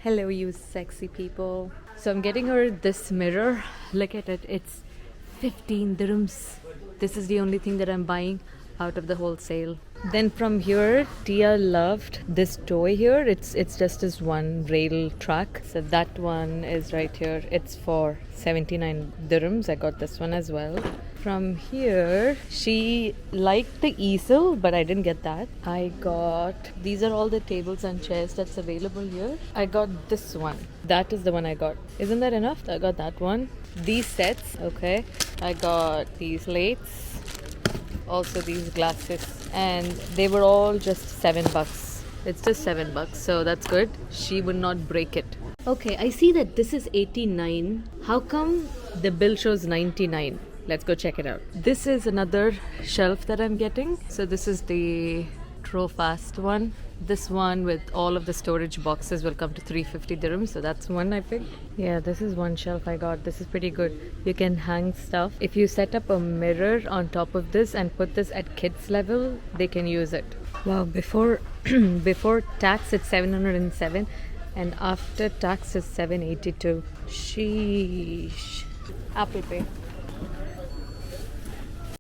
Hello, you sexy people. So I'm getting her this mirror. Look at it. It's 15 dirhams. This is the only thing that I'm buying out of the whole sale. Then from here, Tia loved this toy here. It's just this one rail track. So that one is right here. It's for 79 dirhams. I got this one as well. From here, she liked the easel, but I didn't get that. I got, these are all the tables and chairs that's available here. I got this one. That is the one I got. Isn't that enough? I got that one. These sets, okay. I got these plates, also these glasses, and they were all just $7. It's just $7, so that's good. She would not break it. Okay, I see that this is 89. How come the bill shows 99? Let's go check it out. This is another shelf that I'm getting. So this is the Trofast one. This one with all of the storage boxes will come to 350 dirhams. So that's one I picked. Yeah, this is one shelf I got. This is pretty good. You can hang stuff. If you set up a mirror on top of this and put this at kids level, they can use it. Wow, before tax it's 707 and after tax it's 782. Sheesh. Apple Pay.